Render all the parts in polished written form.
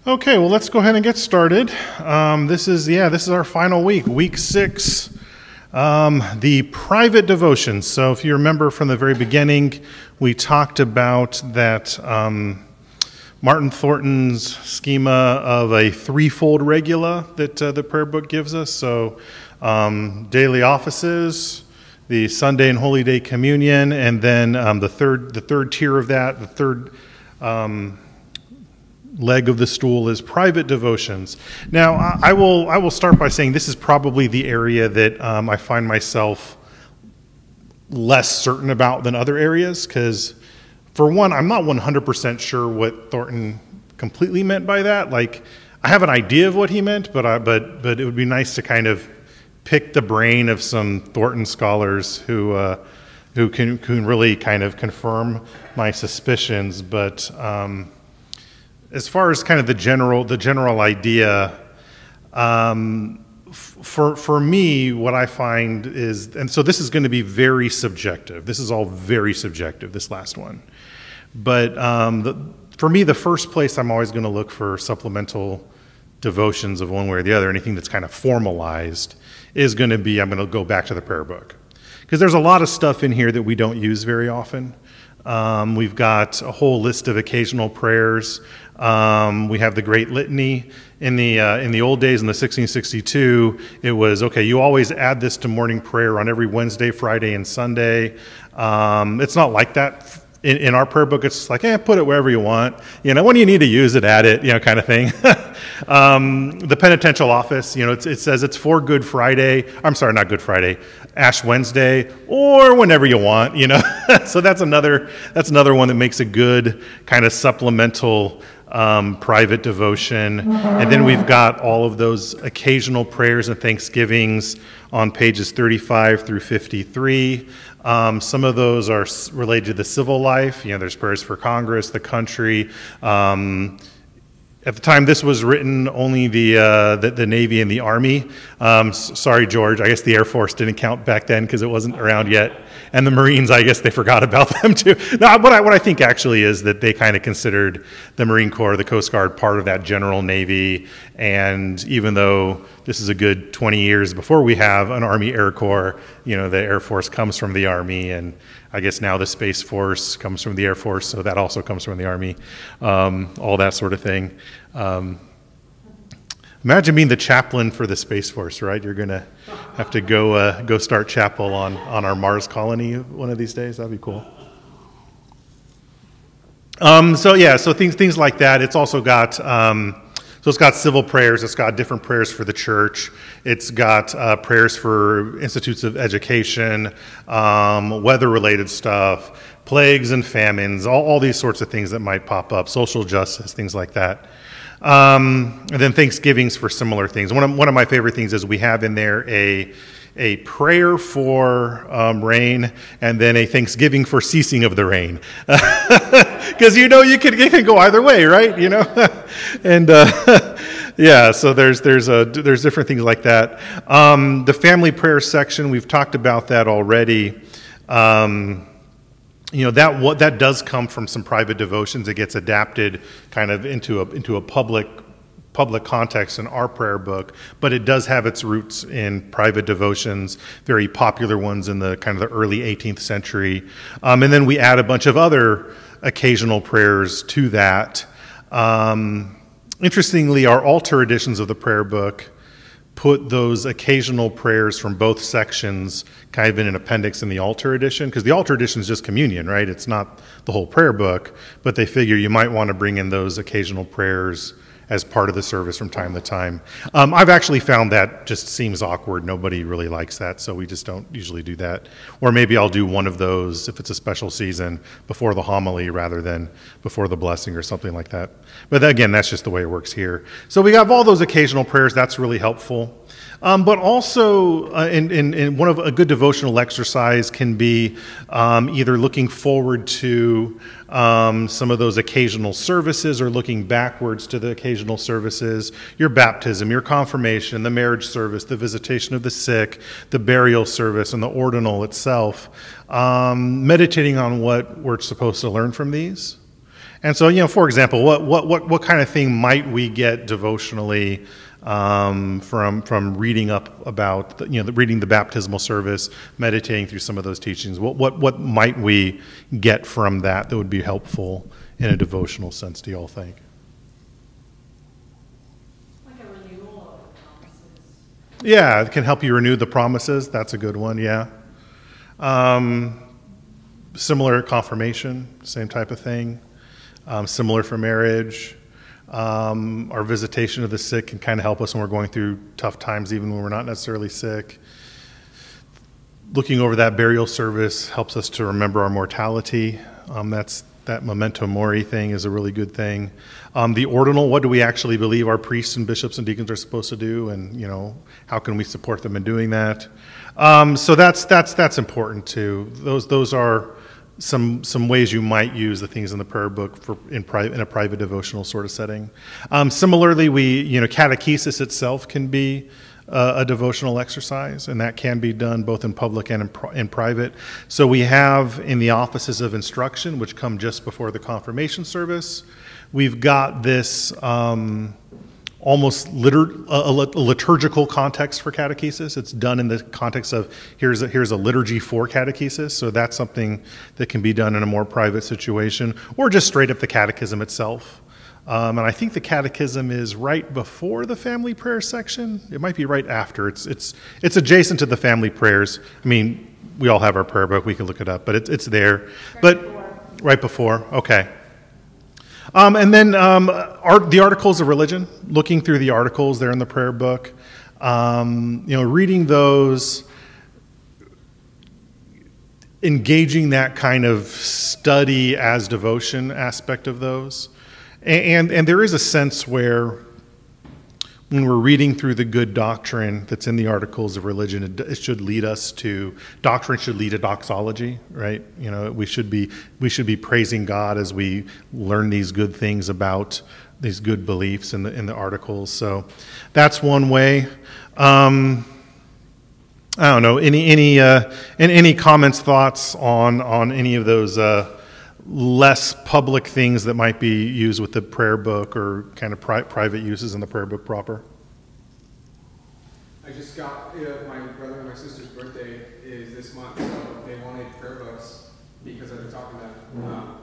Okay, well, let's go ahead and get started. This is our final week, week 6, the private devotions. So if you remember from the very beginning, we talked about that Martin Thornton's schema of a threefold regula that the prayer book gives us. So daily offices, the Sunday and Holy Day communion, and then the third tier of that, the third leg of the stool is private devotions. Now, I will start by saying this is probably the area that I find myself less certain about than other areas, because for one, I'm not 100% sure what Thornton completely meant by that. Like, I have an idea of what he meant, but it would be nice to kind of pick the brain of some Thornton scholars who can really kind of confirm my suspicions. But as far as kind of the general idea, for me, what I find is, and so this is going to be very subjective. This is all very subjective, this last one. But for me, the first place I'm always going to look for supplemental devotions of one way or the other, anything that's kind of formalized, is going to be, I'm going to go back to the prayer book. Because there's a lot of stuff in here that we don't use very often. We've got a whole list of occasional prayers. We have the Great Litany. In the old days, in the 1662, it was, okay, you always add this to morning prayer on every Wednesday, Friday, and Sunday. It's not like that. In our prayer book, it's like, put it wherever you want. When you need to use it, add it, kind of thing. The penitential office, it says it's for Good Friday. I'm sorry, not Good Friday, Ash Wednesday, or whenever you want, So that's another one that makes a good kind of supplemental private devotion. And then we've got all of those occasional prayers and thanksgivings on pages 35 through 53. Some of those are related to the civil life. There's prayers for Congress, the country. At the time this was written, only the Navy and the Army. Sorry, George, I guess the Air Force didn't count back then because it wasn't around yet. And the Marines, I guess they forgot about them too. No, what I think actually is that they kind of considered the Marine Corps, the Coast Guard, part of that general Navy. And even though this is a good 20 years before we have an Army Air Corps, the Air Force comes from the Army, and I guess now the Space Force comes from the Air Force, so that also comes from the Army, all that sort of thing. Imagine being the chaplain for the Space Force, right? You're going to have to go start chapel on our Mars colony one of these days. That'd be cool. So things like that. It's also got it's got civil prayers. It's got different prayers for the church. It's got prayers for institutes of education, weather-related stuff, plagues and famines, all these sorts of things that might pop up, social justice, things like that. And then Thanksgivings for similar things. One of my favorite things is we have in there a prayer for rain, and then a thanksgiving for ceasing of the rain. Because it can go either way, right? And so there's different things like that. The family prayer section, we've talked about that already. That does come from some private devotions. It gets adapted kind of into a public context in our prayer book, but it does have its roots in private devotions, very popular ones in the kind of the early 18th century. And then we add a bunch of other occasional prayers to that. Interestingly, our altar editions of the prayer book put those occasional prayers from both sections kind of in an appendix in the altar edition, because the altar edition is just communion, right? It's not the whole prayer book, but they figure you might want to bring in those occasional prayers as part of the service from time to time. I've actually found that just seems awkward. Nobody really likes that, so we just don't usually do that. Or maybe I'll do one of those if it's a special season before the homily rather than before the blessing or something like that. But again, that's just the way it works here. So we have all those occasional prayers. That's really helpful. But also, in one of a good devotional exercise can be either looking forward to some of those occasional services or looking backwards to the occasional services, your baptism, your confirmation, the marriage service, the visitation of the sick, the burial service, and the ordinal itself, meditating on what we're supposed to learn from these. And so, for example, what kind of thing might we get devotionally from reading up about, reading the baptismal service, meditating through some of those teachings? What might we get from that would be helpful in a devotional sense, do you all think? Like a renewal of the promises. Yeah, it can help you renew the promises. That's a good one, yeah. Similar confirmation, same type of thing. Similar for marriage. Our visitation of the sick can kind of help us when we're going through tough times, even when we're not necessarily sick. Looking over that burial service helps us to remember our mortality. That memento mori thing is a really good thing. The ordinal, what do we actually believe our priests and bishops and deacons are supposed to do, and how can we support them in doing that? So that's important too. Those are some ways you might use the things in the prayer book in a private devotional sort of setting. Similarly, catechesis itself can be a devotional exercise, and that can be done both in public and in private. So we have in the offices of instruction, which come just before the confirmation service, we've got this almost a liturgical context for catechesis. It's done in the context of here's a liturgy for catechesis, so that's something that can be done in a more private situation, or just straight up the catechism itself. And I think the catechism is right before the family prayer section. It might be right after. It's adjacent to the family prayers. I mean, we all have our prayer book. We can look it up, but it's there. Right before. Okay. And then the articles of religion, looking through the articles there in the prayer book, reading those, engaging that kind of study as devotion aspect of those. And there is a sense where when we're reading through the good doctrine that's in the articles of religion, it should lead us to, doctrine should lead to doxology, right? We should be praising God as we learn these good things about these good beliefs in the articles. So that's one way. I don't know, any comments, thoughts on any of those less public things that might be used with the prayer book, or kind of private uses in the prayer book proper? I just got, my brother and my sister's birthday is this month, so they wanted prayer books because I've been talking to them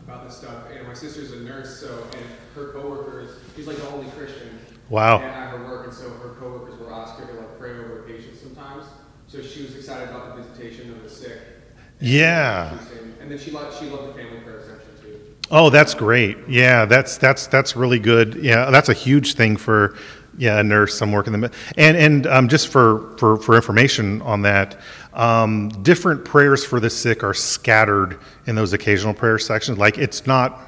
about this stuff. And my sister's a nurse, and her coworkers, she's like the only Christian at her work, and so her coworkers will ask her to pray over her patients sometimes. So she was excited about the visitation of the sick. Yeah. And then she loved the family prayer section too. Oh, that's great. Yeah, that's really good. Yeah, that's a huge thing for a nurse. I'm working them, and just for information on that, different prayers for the sick are scattered in those occasional prayer sections. Like it's not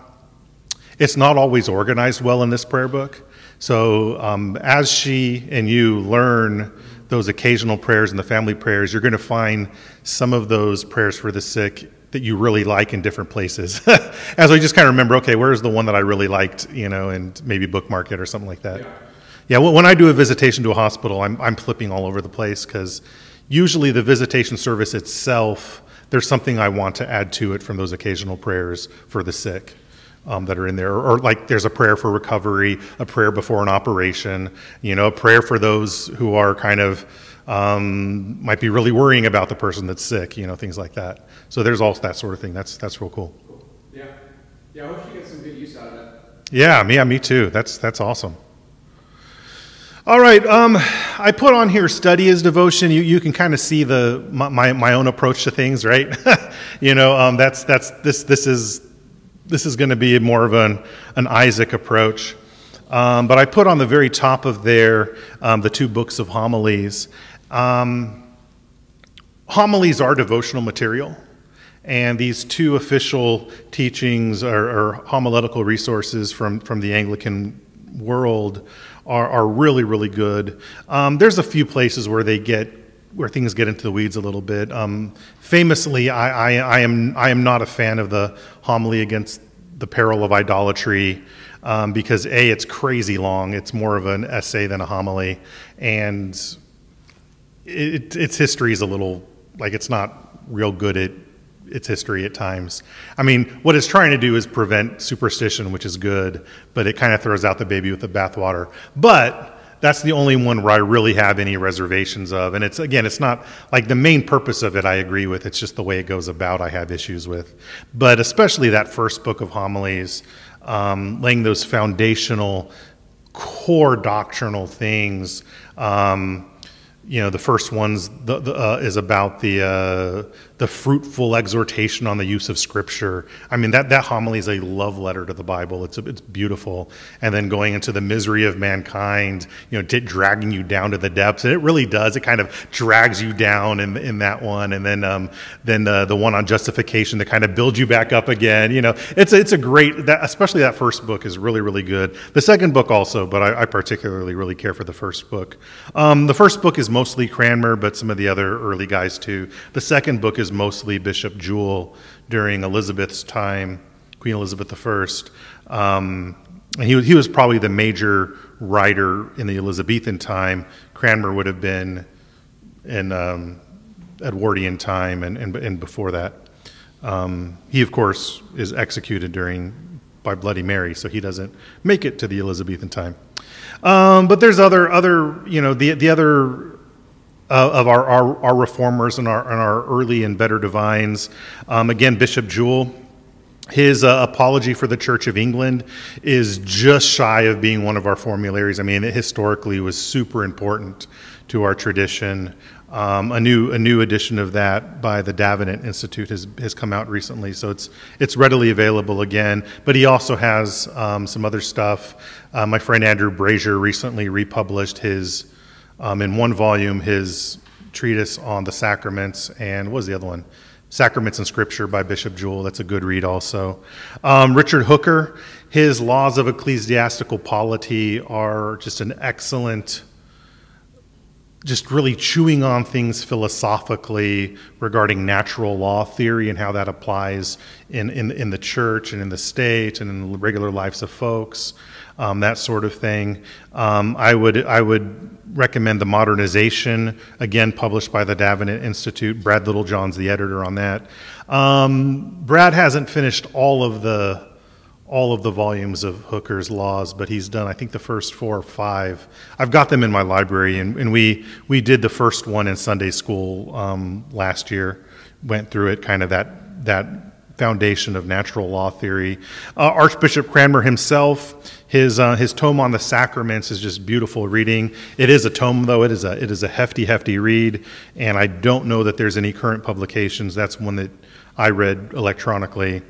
always organized well in this prayer book. So as she and you learn those occasional prayers and the family prayers, you're going to find some of those prayers for the sick that you really like in different places. As we just kind of remember, okay, where's the one that I really liked, and maybe bookmark it or something like that. Yeah, when I do a visitation to a hospital, I'm flipping all over the place, because usually the visitation service itself, there's something I want to add to it from those occasional prayers for the sick that are in there. Or like there's a prayer for recovery, a prayer before an operation, a prayer for those who are kind of might be really worrying about the person that's sick, things like that. So there's also that sort of thing. That's real cool. Yeah. I hope you get some good use out of that. Yeah, me too. That's awesome. All right, I put on here study as devotion. You can kind of see my own approach to things, right? This is going to be more of an Isaac approach. But I put on the very top of there the two books of homilies. Homilies are devotional material, and these two official teachings are homiletical resources from the Anglican world are really, really good. There's a few places where things get into the weeds a little bit. Famously, I am not a fan of the homily against the peril of idolatry, because it's crazy long. It's more of an essay than a homily, and its history is a little, it's not real good at its history at times. I mean, what it's trying to do is prevent superstition, which is good, but it kind of throws out the baby with the bathwater. But that's the only one where I really have any reservations of. And it's not like the main purpose of it I agree with. It's just the way it goes about I have issues with. But especially that first book of homilies, laying those foundational core doctrinal things. The first one's is about the fruitful exhortation on the use of Scripture. I mean, that homily is a love letter to the Bible. It's beautiful. And then going into the misery of mankind, dragging you down to the depths, and it really does. It kind of drags you down in that one. And then the one on justification that kind of builds you back up again. It's a great, especially that first book is really, really good. The second book also, but I particularly really care for the first book. The first book is mostly Cranmer, but some of the other early guys too. The second book is mostly Bishop Jewell during Elizabeth's time, Queen Elizabeth I. And he was probably the major writer in the Elizabethan time. Cranmer would have been in Edwardian time and before that. He, of course, is executed by Bloody Mary, so he doesn't make it to the Elizabethan time. But there's other the other of our reformers and our early and better divines. Again, Bishop Jewell, his apology for the Church of England is just shy of being one of our formularies. I mean, it historically was super important to our tradition. A new edition of that by the Davenant Institute has come out recently, so it's readily available again. But he also has some other stuff. My friend Andrew Brazier recently republished his, in one volume, his treatise on the sacraments, and what was the other one? Sacraments and Scripture by Bishop Jewell. That's a good read also. Richard Hooker, his Laws of Ecclesiastical Polity are just an excellent, just really chewing on things philosophically regarding natural law theory and how that applies in the church and in the state and in the regular lives of folks, that sort of thing. I would recommend The Modernization, again published by the Davenant Institute. Brad Littlejohn's the editor on that. Brad hasn't finished all of the volumes of Hooker's Laws, but he's done, I think, the first 4 or 5. I've got them in my library, and we did the first one in Sunday school last year, went through it, kind of that foundation of natural law theory. Archbishop Cranmer himself, his tome on the sacraments is just beautiful reading. It is a tome, though. It is a hefty read, and I don't know that there's any current publications. That's one that I read electronically.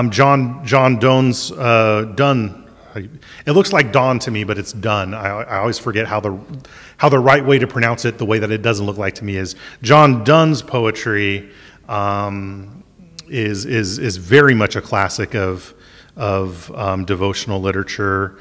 John Donne's Donne. It looks like Dawn to me, but it's Donne. I always forget how the right way to pronounce it. The way that it doesn't look like to me is John Donne's poetry is very much a classic of devotional literature.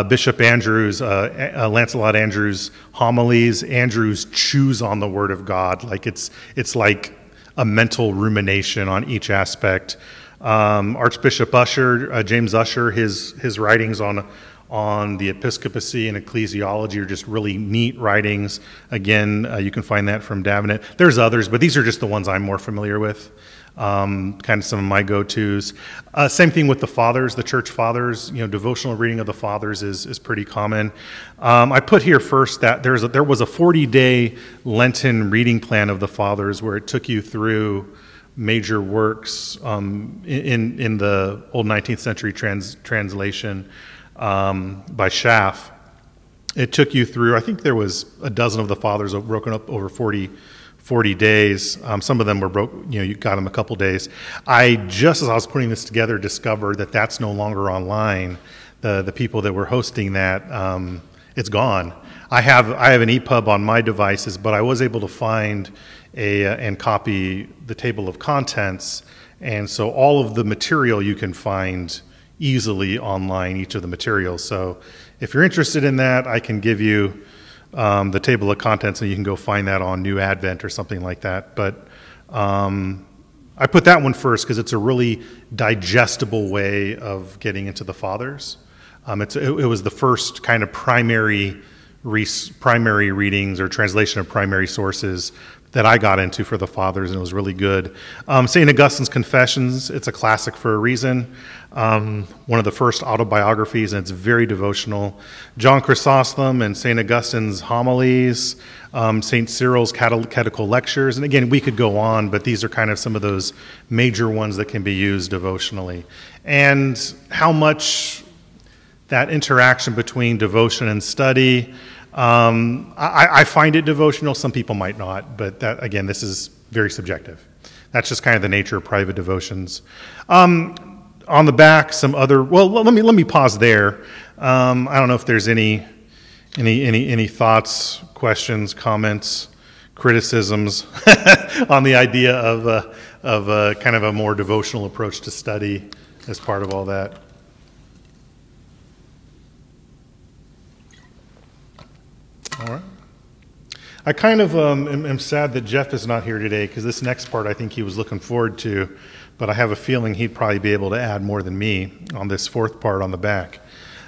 Bishop Andrews, Lancelot Andrews' homilies. Andrews chews on the Word of God like it's like a mental rumination on each aspect. Archbishop Usher, James Usher, his writings on the episcopacy and ecclesiology are just really neat writings. Again, you can find that from Davenant. There's others, but these are just the ones I'm more familiar with. Kind of some of my go-tos. Same thing with the fathers, the church fathers. Devotional reading of the fathers is pretty common. I put here first that there was a 40-day Lenten reading plan of the fathers where it took you through major works in the old 19th century translation by Schaff. It took you through, I think there was a dozen of the fathers broken up over 40 days. Some of them were you got them a couple days. Just as I was putting this together, discovered that that's no longer online. The people that were hosting that, it's gone. I have an EPUB on my devices, but I was able to find and copy the table of contents, and so all of the material you can find easily online, each of the materials. So if you're interested in that, I can give you the table of contents, and you can go find that on New Advent or something like that. But I put that one first because it's a really digestible way of getting into the fathers. It was the first kind of primary primary readings or translation of primary sources that I got into for the Fathers, and it was really good. St. Augustine's Confessions, it's a classic for a reason. One of the first autobiographies, and it's very devotional. John Chrysostom and St. Augustine's Homilies, St. Cyril's Catechetical Lectures, and again, we could go on, but these are kind of some of those major ones that can be used devotionally. And how much that interaction between devotion and study, I find it devotional. Some people might not, but that, again, this is very subjective. That's just kind of the nature of private devotions. On the back, some other. Well, let me pause there. I don't know if there's any thoughts, questions, comments, criticisms on the idea of kind of a more devotional approach to study as part of all that. All right. I kind of am sad that Jeff is not here today, because this next part I think he was looking forward to, but I have a feeling he'd probably be able to add more than me on this fourth part on the back.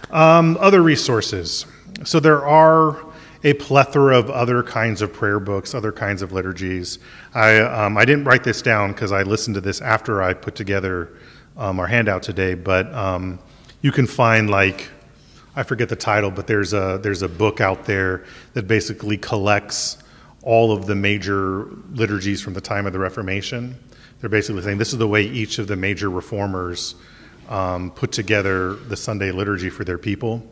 Other resources. So there are a plethora of other kinds of prayer books, other kinds of liturgies. I didn't write this down because I listened to this after I put together our handout today, but you can find, like, I forget the title, but there's a book out there that basically collects all of the major liturgies from the time of the Reformation. They're basically saying this is the way each of the major reformers put together the Sunday liturgy for their people.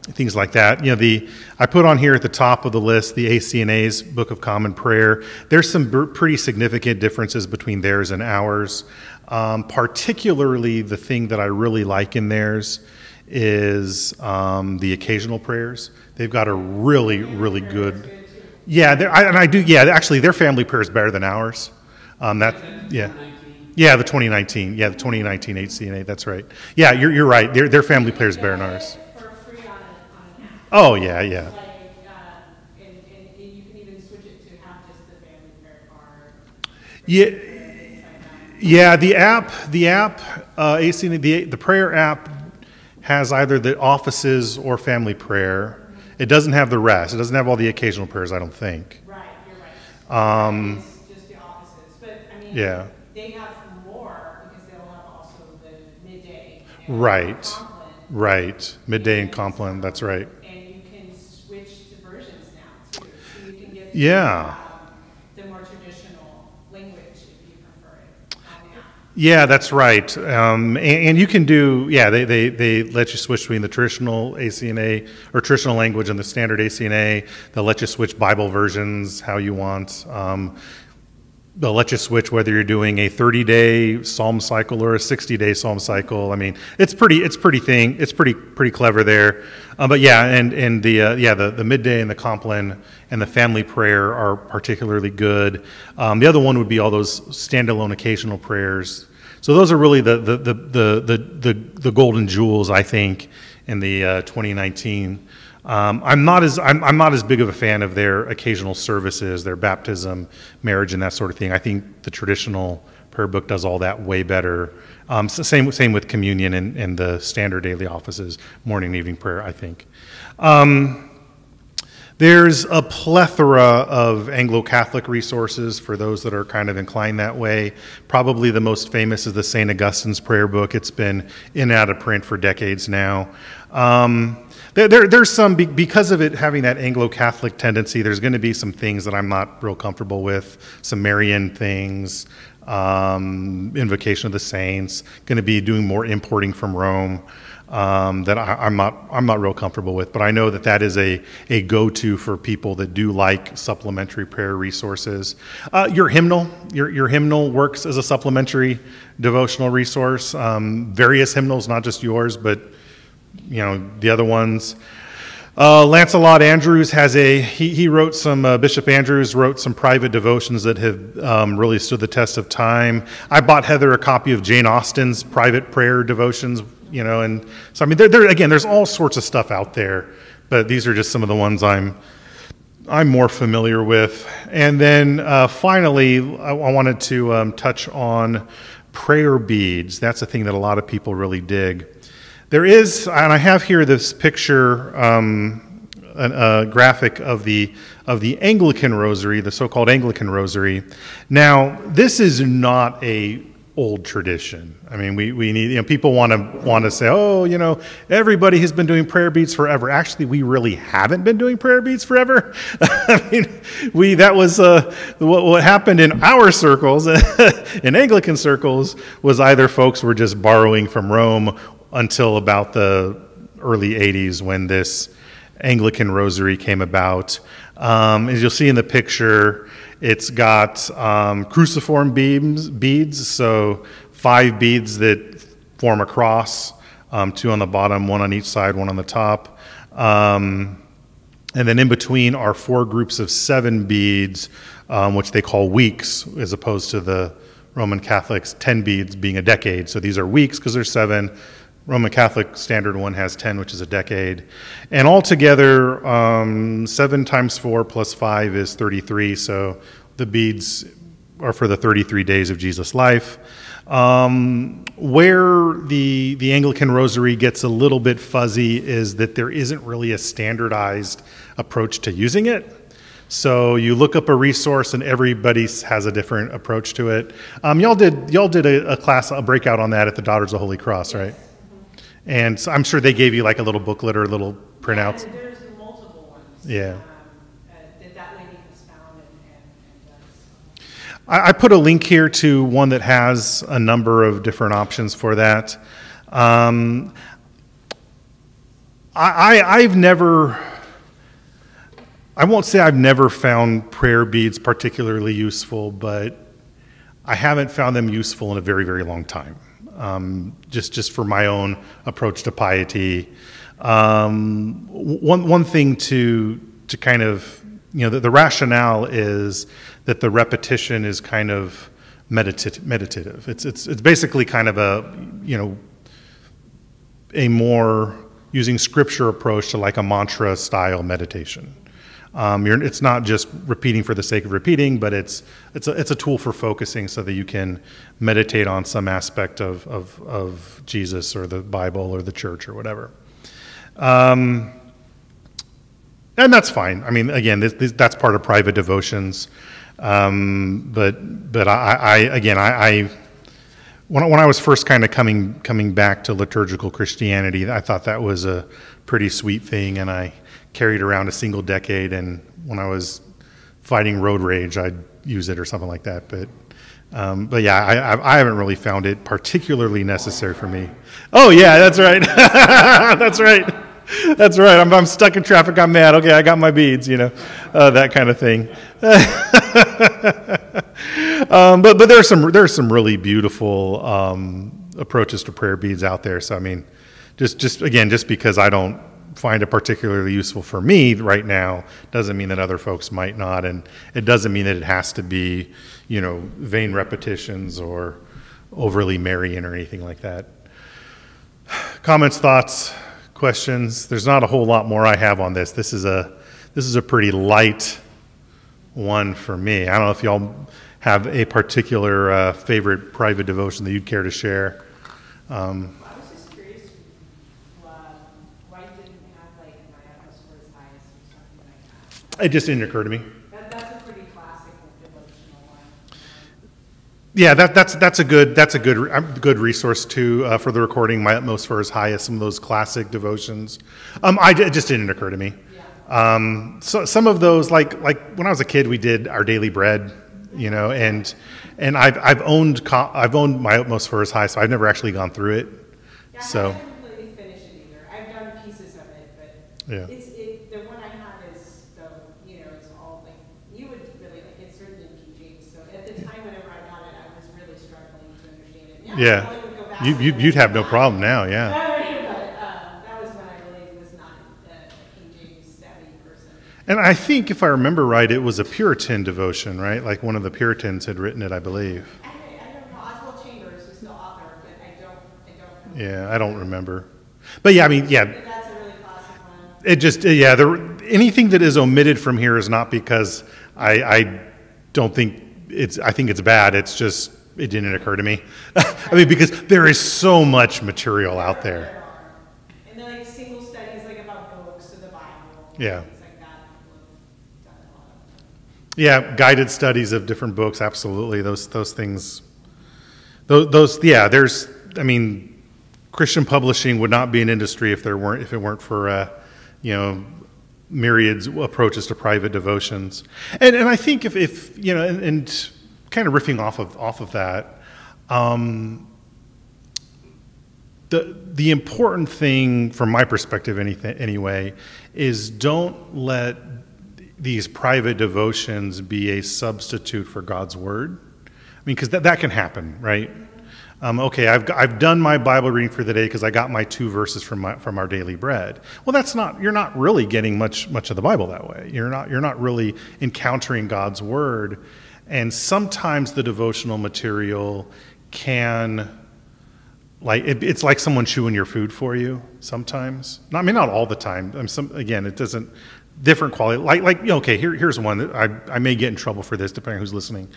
Things like that. You know, I put on here at the top of the list the ACNA's Book of Common Prayer. There's some pretty significant differences between theirs and ours. Particularly the thing that I really like in theirs is the occasional prayers. They've got a really, really good. Yeah, actually, their family prayer is better than ours. The 2019 HCNA. That's right. Yeah, you're right. Their family prayer is better than ours. For free on an app. Oh yeah. And you can even switch it to have just the family prayer card. Yeah, the app, ACNA, the prayer app has either the offices or family prayer. It doesn't have the rest. It doesn't have all the occasional prayers, I don't think. Right, you're right. It's just the offices. But, I mean, Yeah. they have more because they'll have also the midday. Right. Compline. Right. Midday and Compline, that's right. And you can switch to versions now, too. So you can get Yeah. the more traditional language if you prefer it on the app. Yeah, that's right. And you can do, they let you switch between the traditional ACNA or traditional language and the standard ACNA. They'll let you switch Bible versions how you want. They'll let you switch whether you're doing a 30-day psalm cycle or a 60-day psalm cycle. I mean, it's pretty clever there. But yeah, and the midday and the Compline and the family prayer are particularly good. The other one would be all those standalone occasional prayers. So those are really the golden jewels, I think, in the 2019. I'm not as big of a fan of their occasional services, their baptism, marriage, and that sort of thing. I think the traditional prayer book does all that way better. Same with communion and the standard daily offices, morning and evening prayer, I think. There's a plethora of Anglo-Catholic resources for those that are kind of inclined that way. Probably the most famous is the St. Augustine's prayer book. It's been in and out of print for decades now. There's some, because of it having that Anglo-Catholic tendency, there's going to be some things that I'm not real comfortable with, some Marian things, invocation of the saints, going to be doing more importing from Rome that I'm not real comfortable with. But I know that is a go-to for people that do like supplementary prayer resources. Your hymnal works as a supplementary devotional resource. Various hymnals, not just yours, but the other ones. Lancelot Andrews has he wrote some, Bishop Andrews wrote some private devotions that have really stood the test of time. I bought Heather a copy of Jane Austen's private prayer devotions, and so I mean, there's all sorts of stuff out there, but these are just some of the ones I'm more familiar with. And then finally, I wanted to touch on prayer beads. That's a thing that a lot of people really dig. There is, and I have here this picture, a graphic of the Anglican Rosary, the so-called Anglican Rosary. Now, this is not a old tradition. I mean, we need, people want to say, oh, everybody has been doing prayer beads forever. Actually, we really haven't been doing prayer beads forever. I mean, that was what happened in our circles, in Anglican circles, was either folks were just borrowing from Rome until about the early 80s when this Anglican Rosary came about. As you'll see in the picture, it's got cruciform beads, so 5 beads that form a cross, 2 on the bottom, 1 on each side, 1 on the top. And then in between are 4 groups of 7 beads, which they call weeks, as opposed to the Roman Catholics' 10 beads being a decade. So these are weeks because there's 7. Roman Catholic standard one has 10, which is a decade. And altogether, 7 times 4 plus 5 is 33, so the beads are for the 33 days of Jesus' life. Where the Anglican Rosary gets a little bit fuzzy is that there isn't really a standardized approach to using it. So you look up a resource and everybody has a different approach to it. Y'all did a class, a breakout on that at the Daughters of Holy Cross, right? And so I'm sure they gave you like a little booklet or little printouts. Yeah, there's multiple ones. Yeah. That lady has found and does. I put a link here to one that has a number of different options for that. I've never, I won't say I've never found prayer beads particularly useful, but I haven't found them useful in a very, very long time. Just for my own approach to piety. One thing to kind of, the rationale is that the repetition is kind of meditative. It's basically kind of a more using scripture approach to like a mantra style meditation. It's not just repeating for the sake of repeating, but it's a tool for focusing so that you can meditate on some aspect of Jesus or the Bible or the church or whatever. And that's fine. I mean, again, that's part of private devotions. But I when I was first kind of coming back to liturgical Christianity, I thought that was a pretty sweet thing, and I carried around a single decade, and when I was fighting road rage, I'd use it or something like that. But yeah, I haven't really found it particularly necessary for me. Oh yeah, that's right. That's right. That's right. I'm stuck in traffic. I'm mad. Okay, I got my beads. That kind of thing. But there's some really beautiful approaches to prayer beads out there. So I mean, just because I don't find it particularly useful for me right now doesn't mean that other folks might not, and it doesn't mean that it has to be, vain repetitions or overly Marian or anything like that. Comments, thoughts, questions? There's not a whole lot more I have on this. This is a pretty light one for me. I don't know if y'all have a particular favorite private devotion that you'd care to share. I was just curious why it didn't have like my atmosphere as highest or something like that. It just didn't occur to me. That's a pretty classic devotional one. Yeah, that's a good resource too for the recording. My utmost for as high as some of those classic devotions. It just didn't occur to me. Yeah. So some of those, like when I was a kid, we did Our Daily Bread, and I've owned my utmost for as high, so I've never actually gone through it. Yeah, So I haven't completely finished it either. I've done pieces of it, but yeah. the one I have is it's all like you would really like. It's written in King James, so at the time whenever I got it, I was really struggling to understand it. Now I Yeah, probably would go back you'd have no problem now. Yeah. But that was when I really was not a King James savvy person. And I think, if I remember right, it was a Puritan devotion, right? Like one of the Puritans had written it, I believe. I don't know. Oswald Chambers is the author, but I don't know. Yeah, I don't remember. But yeah, I mean, yeah. But that's a really classic one. It just, anything that is omitted from here is not because I don't think I think it's bad. It's just, it didn't occur to me. I mean, because there is so much material out there. Yeah. things like that. People have done a lot of them. Yeah, guided studies of different books, absolutely. Those things, those yeah. I mean, Christian publishing would not be an industry if it weren't for myriads approaches to private devotions. And I think if and kind of riffing off of that, the important thing from my perspective anyway is don't let these private devotions be a substitute for God's word. I mean, because that can happen, right? Okay, I've done my Bible reading for the day because I got my 2 verses from our daily bread. Well, you're not really getting much of the Bible that way. You're not really encountering God's word, and sometimes the devotional material can, like, it's like someone chewing your food for you. Sometimes, not all the time. Again, it doesn't. Different quality. Okay, here's one that I may get in trouble for this, depending on who's listening.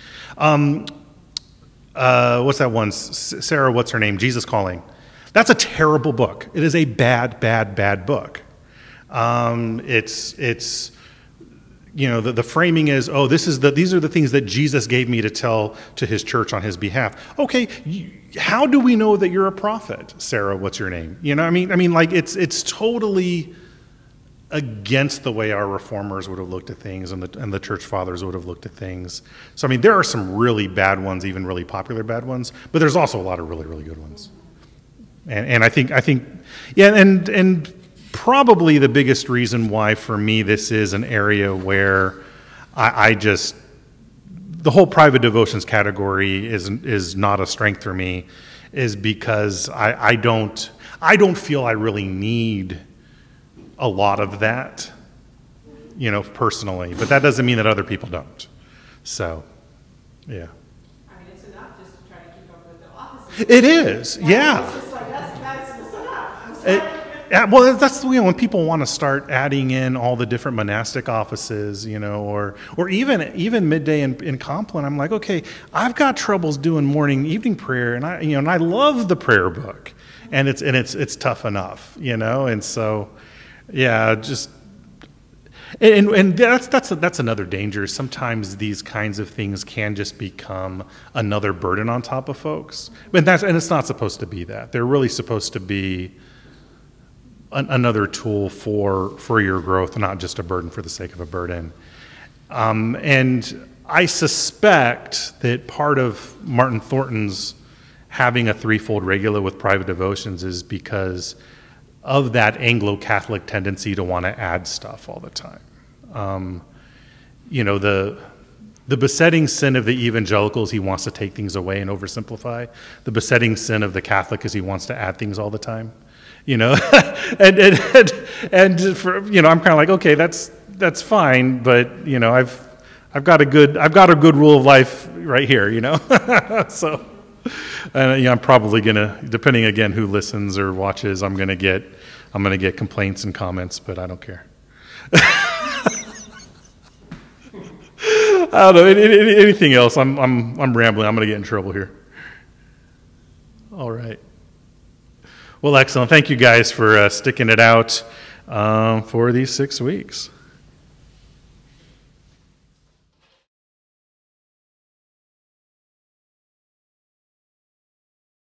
What's that one? Sarah, what's her name? Jesus Calling. That's a terrible book. It is a bad book. It's the framing is, these are the things that Jesus gave me to tell to his church on his behalf. Okay, how do we know that you're a prophet? Sarah, what's your name? It's totally against the way our reformers would have looked at things and the church fathers would have looked at things. So, there are some really bad ones, even really popular bad ones, but there's also a lot of really, really good ones. And I think, yeah, and probably the biggest reason why for me this is an area where the whole private devotions category is not a strength for me, is because I don't feel I really need a lot of that, personally, but that doesn't mean that other people don't. So, yeah. It's enough just to try to keep up with the offices. It is, yeah. It's just like, that's enough. Yeah, well, that's when people want to start adding in all the different monastic offices, or even midday in Compline. I'm like, okay, I've got troubles doing morning, evening prayer, and I love the prayer book, and it's tough enough, and so. Yeah, and that's another danger. Sometimes these kinds of things can just become another burden on top of folks, and it's not supposed to be that. They're really supposed to be another tool for your growth, not just a burden for the sake of a burden. And I suspect that part of Martin Thornton's having a threefold regula with private devotions is because of that Anglo-Catholic tendency to want to add stuff all the time. The besetting sin of the evangelicals, he wants to take things away and oversimplify. The besetting sin of the Catholic is he wants to add things all the time. and for, I'm kind of like, okay, that's fine, but I've got a good rule of life right here, so. And I'm probably gonna, depending again who listens or watches, I'm gonna get complaints and comments, but I don't care. I don't know. Anything else? I'm rambling. I'm gonna get in trouble here. All right. Well, excellent. Thank you guys for sticking it out for these 6 weeks.